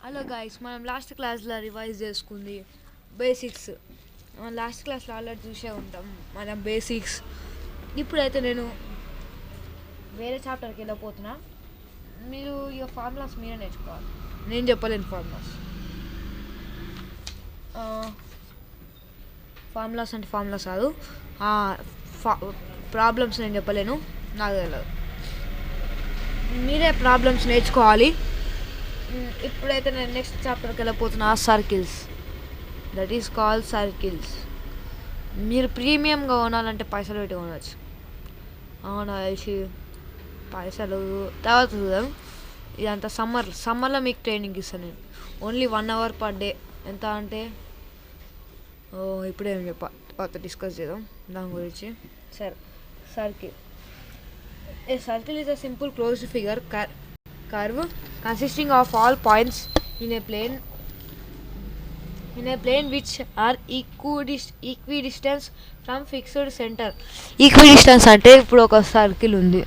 Hello guys, మనం last క్లాస్లో revise చేసుకుంది బేసిక్స్. లాస్ట్ క్లాస్లో ఆల్రెడీ చూసే ఉంటాం మన బేసిక్స్. ఇప్పుడైతే నేను వేరే చాప్టర్కి వెళ్ళిపోతున్నా. మీరు ఇక ఫార్ములాస్ మీరే నేర్చుకోవాలి, నేను చెప్పలేను. ఫార్ములాస్ అంటే ఫార్ములాస్ కాదు, ప్రాబ్లమ్స్ నేను చెప్పలేను, నాకు తెలియదు. మీరే ప్రాబ్లమ్స్ నేర్చుకోవాలి. ఇప్పుడైతే నేను నెక్స్ట్ చాప్టర్కి వెళ్ళిపోతున్నా, circles. That is called circles. మీరు ప్రీమియంగా కొనాలంటే పైసలు పెట్టి కొనవచ్చు. అవునా తెలిసి పైసలు తర్వాత చూద్దాం. ఇదంతా సమ్మర్లో మీకు ట్రైనింగ్ ఇస్తాను నేను. Only 1 hour per day. ఎంత అంటే ఇప్పుడేం తర్వాత డిస్కస్ చేద్దాం దాని గురించి. సరే, circle. A circle is a simple closed figure curve consisting of all points in a plane which are equidistant from fixed center. Equidistance అంటే ఇప్పుడు ఒక సర్కిల్ ఉంది,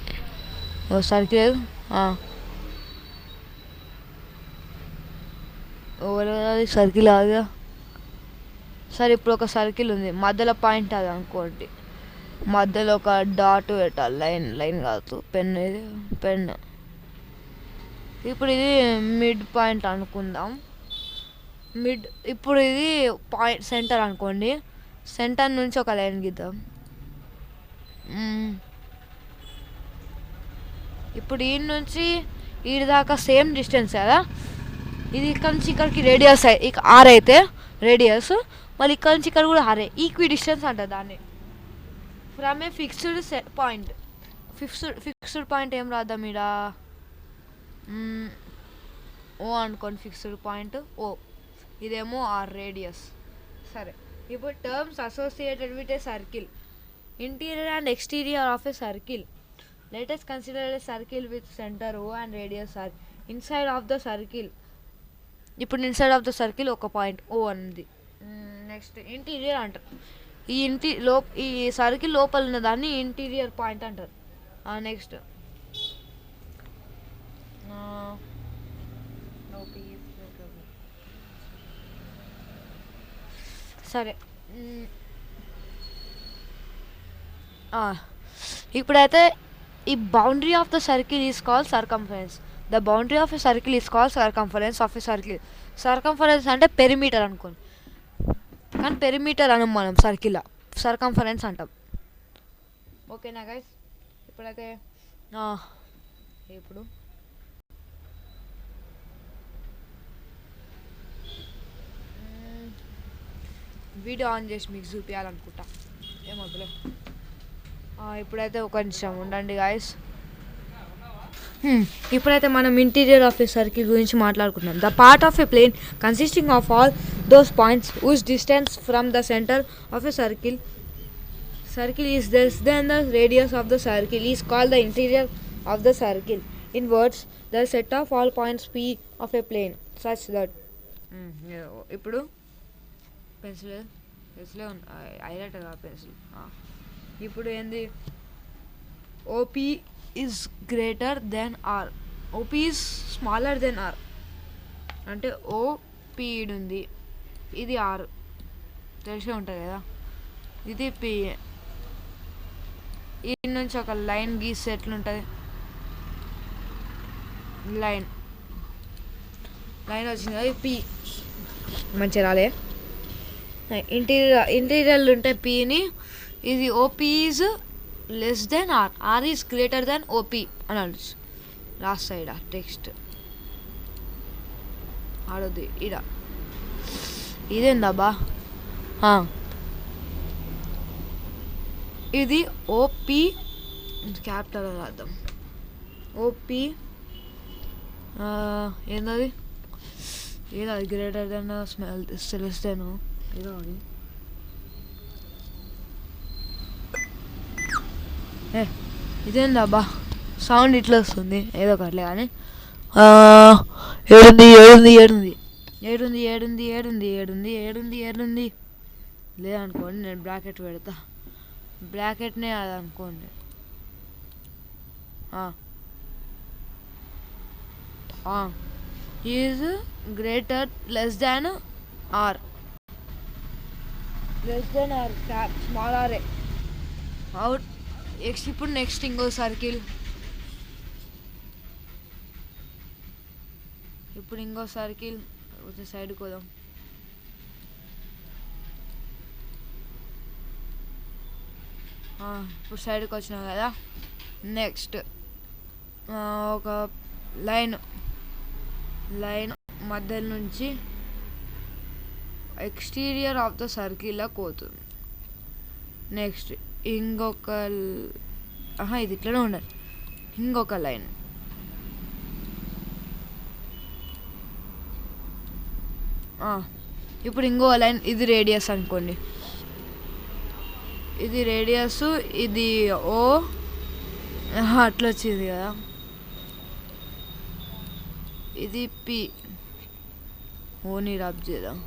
సర్కిల్ ఆగా. సరే, ఇప్పుడు ఒక సర్కిల్ ఉంది, మధ్యలో పాయింట్ అది అనుకోండి. మధ్యలో ఒక డాట్ పెట్టాలి, లైన్ కాదు, పెన్. ఇప్పుడు ఇది మిడ్ పాయింట్ అనుకుందాం. ఇప్పుడు ఇది పాయింట్ సెంటర్ అనుకోండి. సెంటర్ నుంచి ఒక లైన్ గీద్దాం. ఇప్పుడు ఈ నుంచి ఈ దాకా సేమ్ డిస్టెన్స్ కదా. ఇది ఇక్కడ నుంచి ఇక్కడికి రేడియస్ ఆర్ అయితే రేడియస్, మళ్ళీ ఇక్కడ నుంచి ఇక్కడ కూడా ఆరే. ఈక్వి డిస్టెన్స్ అంటారు దాన్ని. From A fixed point. Fixed point ఏం రాద్దాం ఈడ, ఓ అనుకోండి. ఫిక్స్డ్ పాయింట్ ఓ, ఇదేమో ఆర్ రేడియస్. సరే, ఇప్పుడు terms associated with a circle. Interior and exterior of a circle. Let us consider a circle with center O and radius R. Inside of the circle. ఇప్పుడు inside of the circle ఒక point ఓ ఉంది. Next interior అంటారు. ఈ circle లోపల ఉన్న దాన్ని interior point అంటారు. Next సరే, ఇప్పుడైతే ఈ boundary of the circle is called circumference. The boundary of a circle is called circumference of a circle. Circumference అంటే పెరిమీటర్ అనుకోండి, కానీ పెరిమీటర్ అనం మనం సర్కిల్, సర్కంఫరెన్స్ అంటాం. ఓకేనా గైస్? ఇప్పుడైతే ఇప్పుడు వీడియో ఆన్ చేసి మీకు చూపించాలనుకుంటా, ఏమొద్దులే. ఇప్పుడైతే ఒక నిమిషం ఉండండి గాయస్. ఇప్పుడైతే మనం ఇంటీరియర్ ఆఫ్ ఏ సర్కిల్ గురించి మాట్లాడుకుంటున్నాం. The part of a plane consisting of all those points whose distance from the center of a circle is less than the radius of the circle is called the interior of the circle. In words, the set of all points P of a plane such that ఇప్పుడు pencil హైలైట్గా pencil. ఇప్పుడు ఏంది, OP is greater than r. OP is smaller than r అంటే OP ఉంది, ఇది are, తెలిసే ఉంటుంది కదా. ఇది పి. ఈ నుంచి ఒక లైన్ గీస్తే ఎట్లుంటుంది, లైన్ వచ్చింది కదా, పి. మంచిగా రాలే. ఇంటీరియర్ ఉంటే పిని, ఇది OP is less than r, r is greater than OP అని అనొచ్చు. లాస్ట్ సైడ్ టెక్స్ట్ ఆడొద్దు ఇడ. ఇదేందబ్బా, ఇది ఓపీ క్యాపిటల్ రాద్దాం. ఓపీ ఏందది, ఏదో greater than smell less than ఏదో అది. ఇదేందబ్బా సౌండ్ ఇట్లా వస్తుంది, ఏదో ఒకట్లే కానీ. ఏడుంది లేదనుకోండి, నేను బ్రాకెట్ పెడతా. బ్రాకెట్నే అది అనుకోండి. Is greater less than r. Less than r small ఆరే అవుట్. ఇప్పుడు నెక్స్ట్ ఇంకో సర్కిల్. ఇప్పుడు ఇంకో సర్కిల్ వచ్చే సైడ్కి పోదాం. ఇప్పుడు సైడ్కి వచ్చినాం కదా. నెక్స్ట్ ఒక లైన్ మధ్యలో నుంచి ఎక్స్టీరియర్ ఆఫ్ ద సర్కిల్లోకి పోతుంది. నెక్స్ట్ ఇంకొక ఇది ఇట్లనే ఉండాలి. ఇంకొక లైన్ ఇప్పుడు ఇంకో లైన్. ఇది రేడియస్ అనుకోండి. ఇది రేడియస్, ఇది ఓ అట్లా వచ్చింది కదా. ఇది పి. ఓని రబ్ చేద్దాం.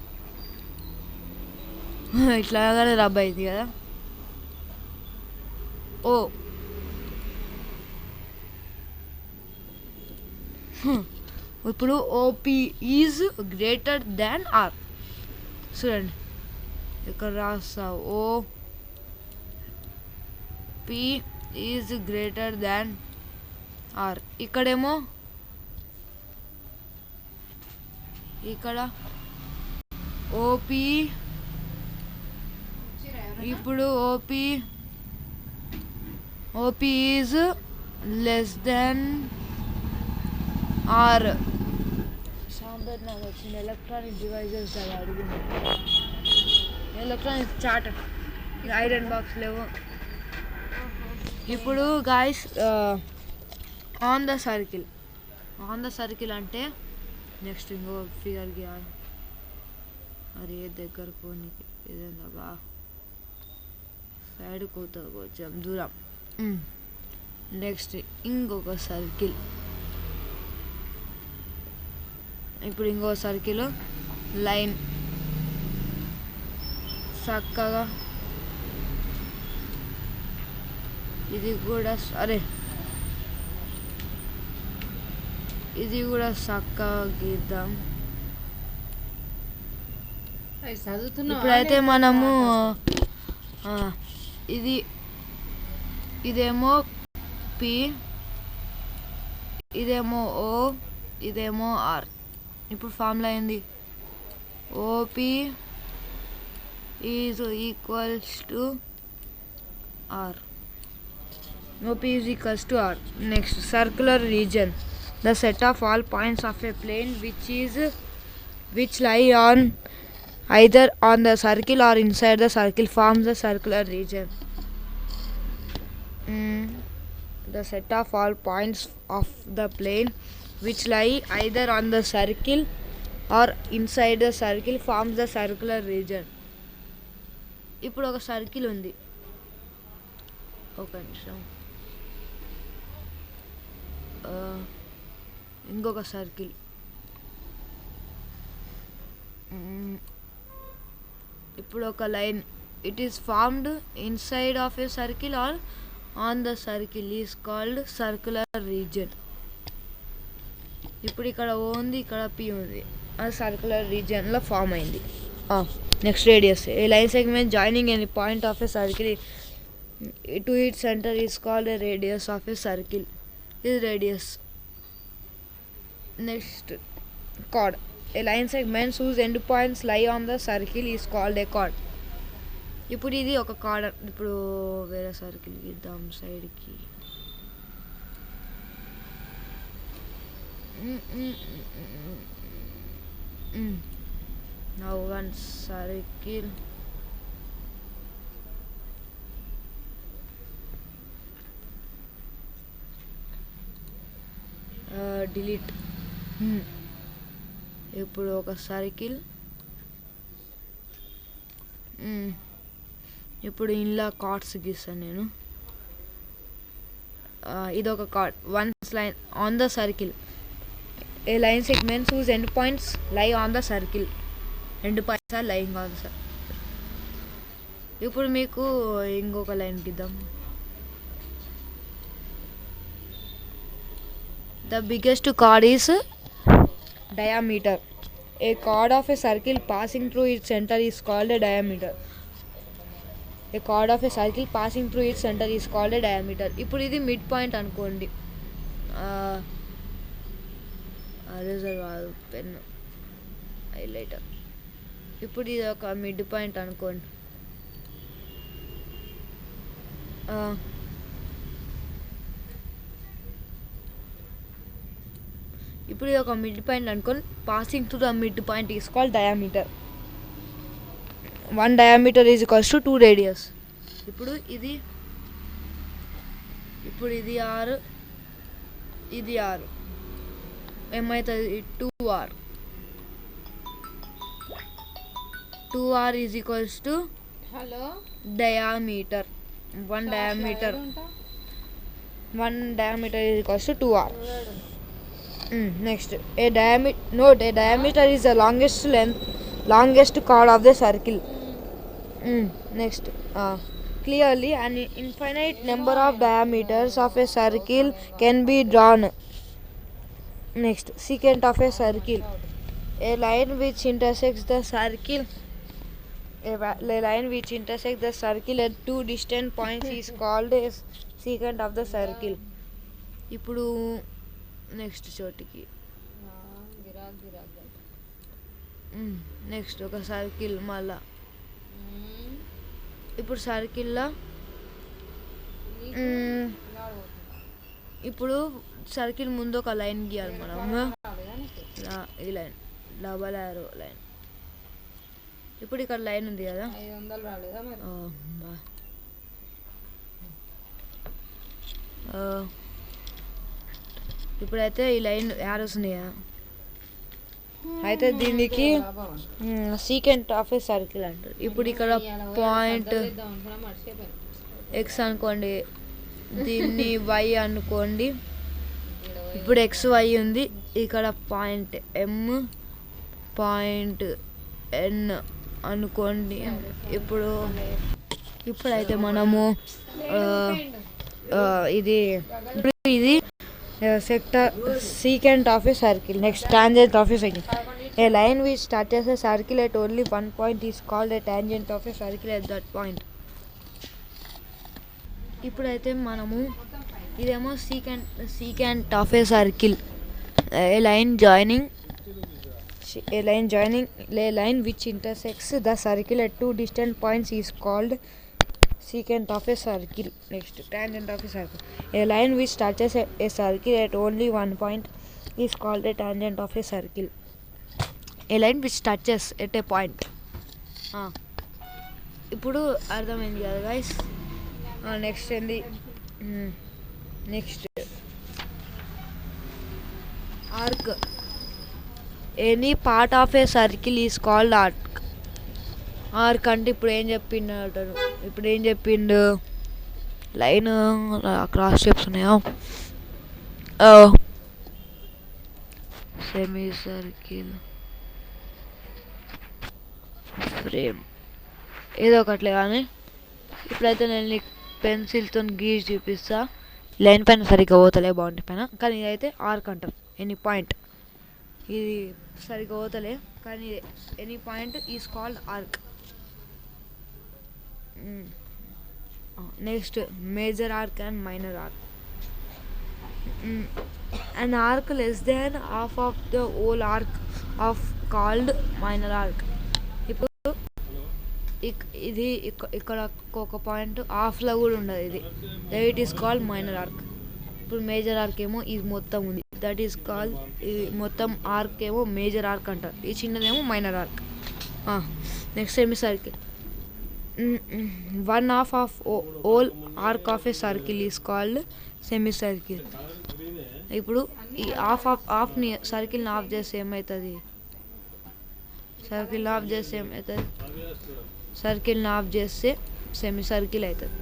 ఇట్లాగానే రబ్ అయింది కదా. ఓ ఇప్పుడు OP is greater than or. చూడండి ఇక్కడ రాస్తా. O P is greater than or. ఇక్కడేమో ఇక్కడ ఓపి. ఇప్పుడు OP is less than are. Sambar నాకు వచ్చింది ఎలక్ట్రానిక్ డివైజెస్ అవి అడిగింది. ఎలక్ట్రానిక్ చార్ట్ ఐరన్ బాక్స్ లేవు. ఇప్పుడు గాయస్ ఆన్ ద సర్కిల్ అంటే నెక్స్ట్ ఇంకో ఫిగర్ గీయాలి. అరే దగ్గర కోనికి ఇదేందా బా సైడ్ కోతుంది కొంచెం దూరం. నెక్స్ట్ ఇంకొక సర్కిల్. ఇప్పుడు ఇంకో సర్కిల్ లైన్ చక్కగా. ఇది కూడా ఇది కూడా చక్కగా గీద్దాం. ఇప్పుడైతే మనము ఇదేమో పి, ఇదేమో ఓ, ఇదేమో ఆర్. ఇప్పుడు ఫార్ములా అయింది. OP is equals to r. OP is equals to R. Next, circular region. The set of all points of a plane which lie on either on the circle or inside the circle forms the circular region. The set of all points of the plane which lie either on the circle or inside the circle forms the circular region. ఇప్పుడు ఒక circle ఉంది. ఒక నిమిషం. ఇంకొక circle. ఇప్పుడు ఒక line. It is formed inside of a circle or on the circle is called circular region. ఇప్పుడు ఇక్కడ ఓ ఉంది, ఇక్కడ పి ఉంది. అది సర్క్యులర్ రీజియన్లో ఫామ్ అయింది. Next radius. A line segment joining any point of a circle to its center is called a radius of a circle. Is radius. Next, chord. A line segment whose end points lie on the circle is called a chord. ఇప్పుడు ఇది ఒక card. ఇప్పుడు వేరే circle గీద్దాం సైడ్కి. Now one circle. Delete. ఇప్పుడు ఒక circle. ఇప్పుడు ఇలా కార్డ్స్ గీస్తాను నేను. ఇది ఒక chord. Once line on the circle. A line segments whose end points lie on the circle. End points are lying on the circle. ఇప్పుడు మీకు ఇంకొక లైన్ గీద్దాం. The biggest chord is diameter. A chord of a circle passing through its center is called a diameter. A chord of a circle passing through its center is called a diameter. ఇప్పుడు ఇది mid point అనుకోండి. Razor కాదు, pen, highlighter. ఇప్పుడు ఇది ఒక mid point అనుకోండి. ఇప్పుడు ఇది ఒక మిడ్ పాయింట్ అనుకోండి. Passing to the mid point is called diameter. 1 diameter is equals to 2 radius. ఇప్పుడు ఇది 6, ఇది 6, ఏమవుతుంది? 2r. 2r is equals to diameter. 1 diameter is equals to 2r. Next, a diameter is the longest chord of the circle. Next, clearly an infinite number of diameters of a circle can be drawn. Next, secant of a circle. A line which intersects the circle at two distant points is called a secant of the circle. ఇప్పుడు next చోటికి next ఒక circle, మళ్ళా ఇప్పుడు సర్కిల్లో ఇప్పుడు circle ముందు ఒక line గీయాలి మనం. ఈ లైన్ డబల్ యారో లైన్. ఇప్పుడు ఇక్కడ లైన్ ఉంది కదా, ఇప్పుడైతే ఈ లైన్ యారోస్ ఉన్నాయి కదా, అయితే దీనికి సీకెంట్ ఆఫ్ ఏ సర్కిల్ అంటారు. ఇప్పుడు ఇక్కడ పాయింట్ ఎక్స్ అనుకోండి, దీన్ని వై అనుకోండి. ఇప్పుడు ఎక్స్ వై ఉంది, ఇక్కడ పాయింట్ ఎం, పాయింట్ ఎన్ అనుకోండి. ఇప్పుడైతే మనము ఇది secant of a circle. Next, tangent of a circle. A line which touches a circle at only one point is called a tangent of a circle at that point. ఇప్పుడైతే మనము ఇదేమో secant of a circle. A line which intersects the circle at two distant points is called secant of a circle. Next, tangent of a circle. A line which touches a circle at only one point is called a tangent of a circle. A line which touches at a point. ఇప్పుడు అర్థమైంది కదా guys. Next ఏంది? Next arc. Any part of a circle is called arc. Arc అంటే ఇప్పుడు ఏం చెప్పిండు line cross shapes ఉన్నాయా, semi circle, frame, ఏదో ఒకట్లే. కానీ ఇప్పుడైతే నేను నీకు పెన్సిల్తో గీసి చూపిస్తా. లైన్ పైన సరిగ్గా పోతలే, బౌండరీ పైన, కానీ ఇదైతే ఆర్క్ అంటారు. ఎనీ పాయింట్, ఇది సరిగ్గా పోతలే కానీ any point is called arc. Next, major arc and minor arc. An arc less than half of the whole arc of called minor arc. ఇప్పుడు ఇది ఇక్కడ ఒక పాయింట్ హాఫ్లో కూడా ఉండదు, ఇది it is called minor arc. ఇప్పుడు మేజర్ ఆర్క్ ఏమో ఇది మొత్తం ఉంది, దట్ ఈస్ కాల్డ్, ఇది మొత్తం ఆర్క్ ఏమో మేజర్ ఆర్క్ అంటారు, ఈ చిన్నదేమో minor arc. Next semicircle. One half of whole arc of a circle is called semicircle. ఇప్పుడు ఈ హాఫ్ని సర్కిల్ని ఆఫ్ చేస్తే ఏమవుతుంది? సర్కిల్ని ఆఫ్ చేస్తే సెమీ సర్కిల్ అవుతుంది.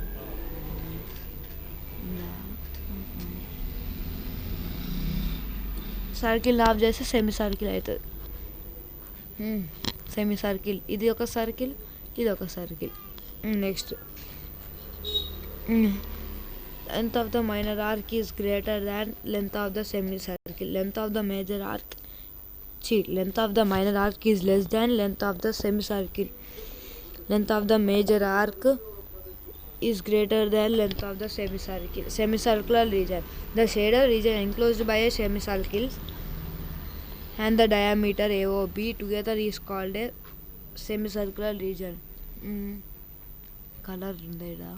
సర్కిల్ ఆఫ్ చేస్తే సెమీ సర్కిల్ అవుతుంది. సెమీ సర్కిల్, ఇది ఒక సర్కిల్, ఇది ఒక circle. Next, length of the minor arc is greater than length of the semicircle. Length of the major arc length of the minor arc is less than length of the semicircle. Length of the major arc is greater than length of the semicircular region. The shaded region enclosed by a semicircle and the diameter AOB together is called a semicircular region. Color undeda.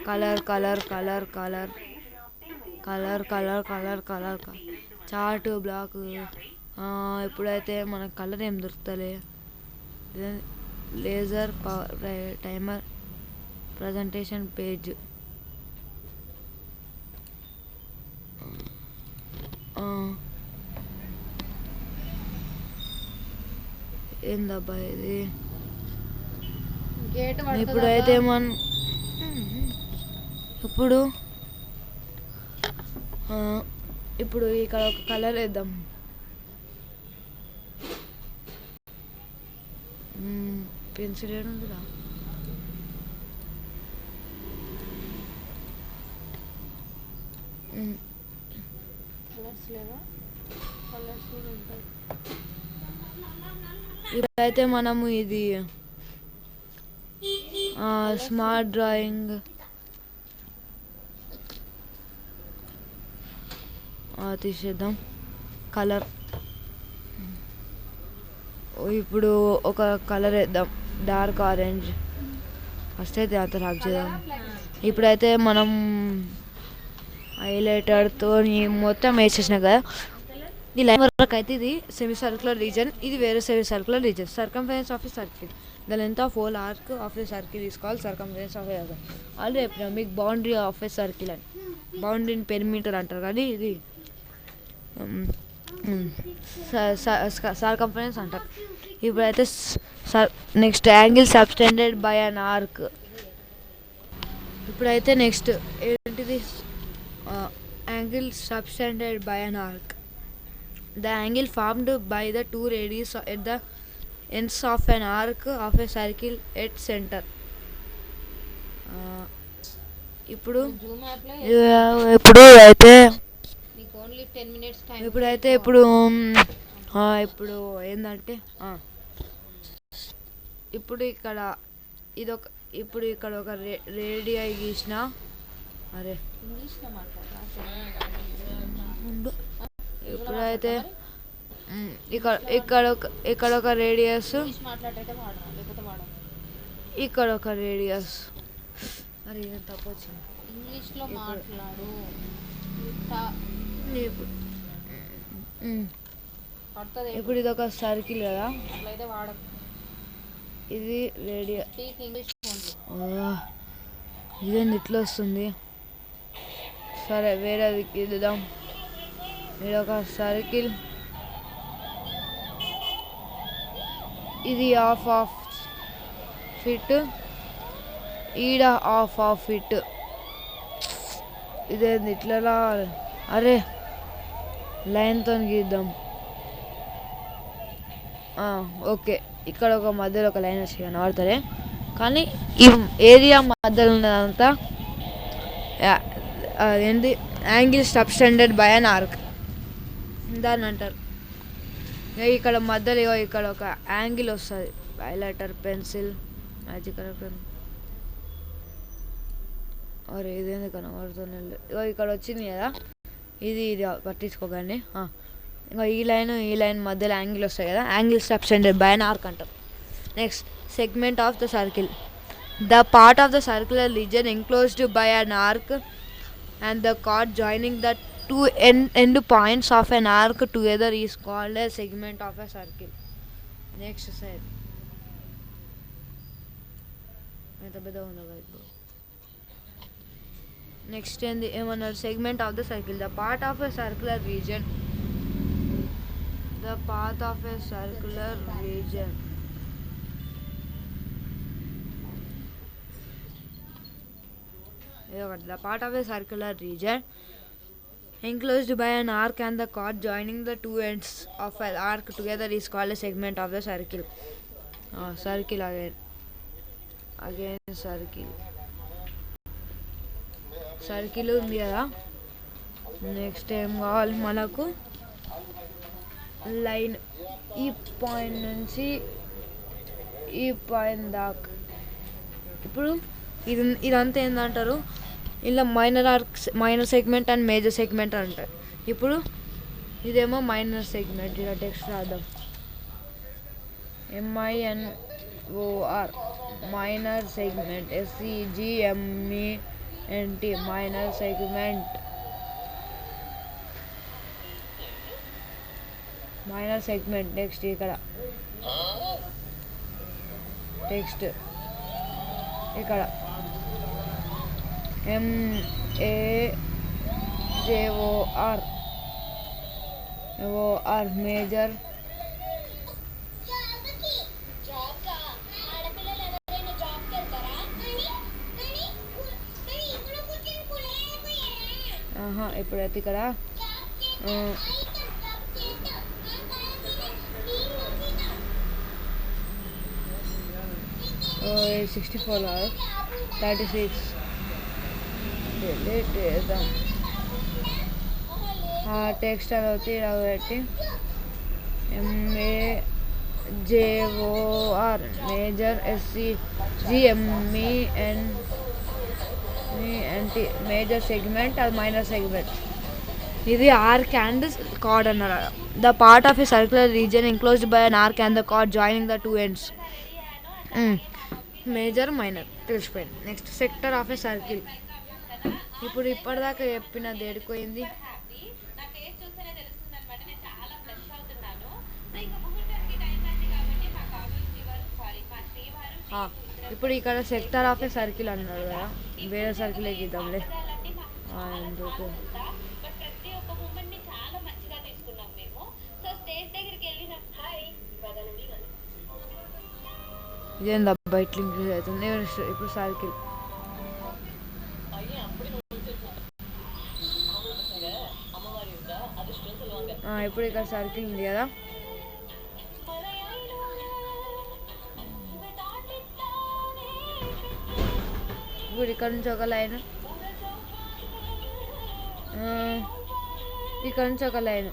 Colour chart black. ఇప్పుడైతే మనకు colour ఏం దొరుకుతలే. Laser timer presentation page. ఏందబ్బా ఇది. ఇప్పుడైతే ఇప్పుడు ఇక్కడ ఒక కలర్ వేద్దాం. పెన్సిల్ ఏడుందిరా. ఇప్పుడైతే మనము ఇది స్మార్ట్ డ్రాయింగ్ తీసేద్దాం. కలర్ ఇప్పుడు ఒక కలర్ వేద్దాం, డార్క్ ఆరెంజ్. ఫస్ట్ అయితే అంత రాక్ చేద్దాం. ఇప్పుడైతే మనం హైలైటర్తో మొత్తం వేసేసినా కదా. ఈ లైన్ వరకు అయితే ఇది సెమీ సర్క్యులర్ రీజన్, ఇది వేరే semi circular reason. Circumference of a circle, the length of whole arc of a circle is called circumference of a circle. Already చెప్పినా మీకు బౌండరీ ఆఫ్ ఎ సర్కిల్ అని. బౌండరీని పెరిమీటర్ అంటారు, కానీ ఇది సర్కంఫరెన్స్ అంటారు. ఇప్పుడైతే next angle subtended by an arc. ఇప్పుడైతే next ఏంటిది, angle subtended by an arc. The angle formed by the two radius at the ends of an arc of a circle at center. ఇప్పుడు ఏంటంటే ఇప్పుడు ఇక్కడ ఇదొక ఇక్కడ ఒక రేడియై గీసిన. అరే ఇప్పుడైతే ఇక్కడ ఒక రేడియస్, ఇక్కడ ఒక రేడియస్. అరే తప్పు వచ్చింది. ఇప్పుడు ఇది ఒక సర్కిల్ కదా, ఇది రేడియస్. ఇదేంది ఇట్లా వస్తుంది. సరే వేరేది ఇద్దాం. ఇది ఒక సర్కిల్, ఇది హాఫ్ ఫీట్, ఈడ హాఫ్ ఫీట్. ఇదేంది ఇట్లా. అరే లైన్తో గీద్దాం. ఓకే, ఇక్కడ ఒక మధ్యలో ఒక లైన్ వచ్చి కనబడుతుంది, కానీ ఈ ఏరియా మధ్యలో ఉన్నదంతా ఏంటి, angle subtended by an arc దాన్ని అంటారు. ఇక్కడ మధ్యలో ఇక్కడ ఒక యాంగిల్ వస్తుంది. Highlighter, pencil, magic pen. అరే ఇదేంది కనబడుతుంది. ఇక్కడ వచ్చింది కదా, ఇది పట్టించుకోకండి. ఇంకా ఈ లైన్ మధ్యలో యాంగిల్ వస్తాయి కదా, angle subtended by an arc అంటారు. Next segment of the circle, the part of the circular region enclosed by an arc and the chord joining the two end points of an arc together is called a segment of a circle. Next slide. Next in the segment of the circle, the part of a circular region, the path of a circular region. The part of a circular region enclosed by an arc and the chord joining the two ends of an arc together is called a segment of the circle. Circle again circle ఉంది కదా. Next ఏం కావాలి మనకు, line ఈ point నుంచి ఈ point దాకా. ఇప్పుడు ఇదంతా ఏంటంటారు, ఇలా minor segment and major segment అంటారు. ఇప్పుడు ఇదేమో మైనర్ సెగ్మెంట్, ఇలా టెక్స్ట్ రాద్దాం, MINOR minor segment, SEGMENT minor segment, minor segment. Next ఇక్కడ టెక్స్ట్ ఇక్కడ MAJOR మేజర్. ఇప్పుడైతే ఇక్కడ 64 36 డిలీట్ చేద్దాం. టెక్స్ట్ అనేది ఇలా పెట్టి MAJOR major, SEGMENT major segment అది మైనర్ సెగ్మెంట్. ఇది ఆర్క్ అండ్ కార్డ్ అన్నారు. The part of a circular region enclosed by an arc and the chord joining the two ends. Major minor తెలిసిపోయింది. Next sector of a circle. ఇప్పుడు ఇప్పటిదాకా చెప్పినది ఏడిపోయింది. ఇప్పుడు ఇక్కడ sector of a circle అన్నాడు కదా, వేరే సర్కిల్ గీద్దాంలే ఎందుకు. ఇదేంది అబ్బా ఇట్లా ఇంక్రీజ్ అవుతుంది. ఇప్పుడు సర్కిల్ ఇప్పుడు ఇక్కడ సర్కిల్ ఉంది కదా, ఇప్పుడు ఇక్కడ నుంచి ఒక లైన్, ఇక్కడ నుంచి ఒక లైన్.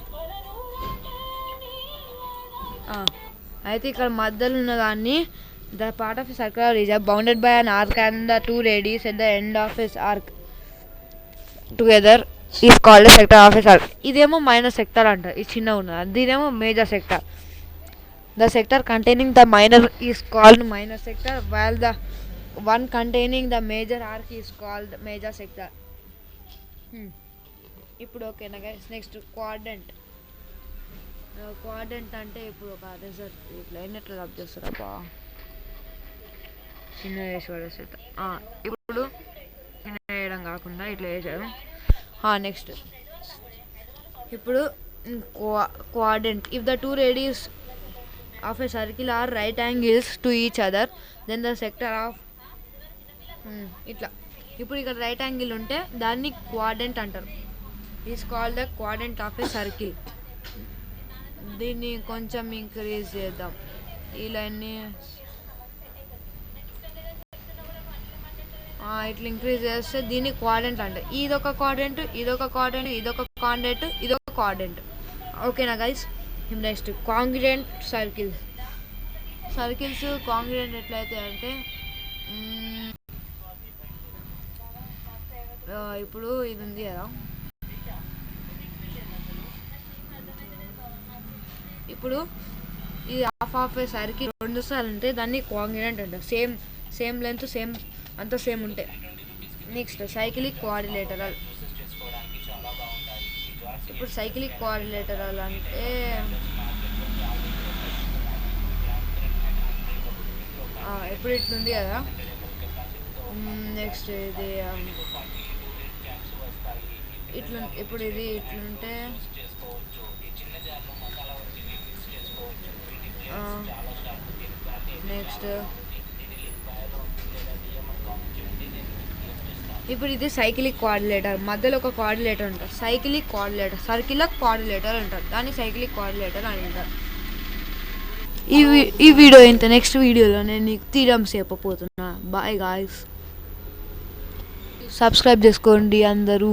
అయితే ఇక్కడ మధ్యలో ఉన్న దాన్ని the part of circular region bounded by an arc and the two radius at the end of his arc together is called sector of a circle. ఇదేమో మైనర్ సెక్టర్ అంటారు, ఇది చిన్నగా ఉన్నది. దీనేమో major sector. The sector containing the minor is called minor sector while the one containing the major arc is called major sector. ఇప్పుడు ఓకేనా guys. Next quadrant. Quadrant అంటే ఇప్పుడు ఒక రిజల్ట్ ఇట్లా ఎట్లా రబ్ చేస్తారబ్బా, చిన్న వేసి పడేసేట. ఇప్పుడు చిన్న వేయడం కాకుండా ఇట్లా వేసాడు. నెక్స్ట్ ఇప్పుడు quadrant. If the two radius of a circle are right angles to each other then the sector of ఇట్లా. ఇప్పుడు ఇక్కడ రైట్ యాంగిల్ ఉంటే దాన్ని క్వాడ్రంట్ అంటారు. Is called the quadrant of a circle. దీన్ని కొంచెం ఇంక్రీజ్ చేద్దాం, ఈ లైన్ని ఇట్లా ఇంక్రీజ్ చేస్తే దీన్ని క్వాడ్రంట్ అంటారు. ఇదొక క్వాడ్రంట్, ఇదొక క్వాడ్రంట్, ఇదొక క్వాడ్రంట్, ఇదొక క్వాడ్రంట్. ఓకేనా guys. Next congruent circles. Circles congruent ఎట్లయితే అంటే ఇప్పుడు ఇది ఉంది కదా, ఇప్పుడు ఇది హాఫ్ ఏ సర్కిల్ రెండు సార్లు ఉంటే దాన్ని కాంగ్రుయెంట్ అంటారు. సేమ్ లెంత్ అంతా సేమ్ ఉంటాయి. Next cyclic quadrilateral. ఇప్పుడు సైక్లిక్ క్వాడ్రిలేటరల్ అంటే ఇప్పుడు ఇట్లుంది కదా. నెక్స్ట్ ఇది ఇట్లా, ఇప్పుడు ఇది ఇట్లుంటే నెక్స్ట్ ఇప్పుడు ఇది సైక్లిక్ క్వాడ్రిలేటర్. మధ్యలో ఒక క్వాడ్రిలేటర్ ఉంటుంది, సైక్లిక్ క్వాడ్రిలేటర్. సర్కిల్ క్వాడ్రిలేటర్ అంటారు, దాన్ని సైక్లిక్ క్వాడ్రిలేటర్ అని అంటారు. ఈ వీడియో ఇంత. నెక్స్ట్ వీడియోలో నేను నీకు థీరమ్స్ చెప్పబోతున్నా. Bye guys. సబ్స్క్రైబ్ చేసుకోండి అందరూ.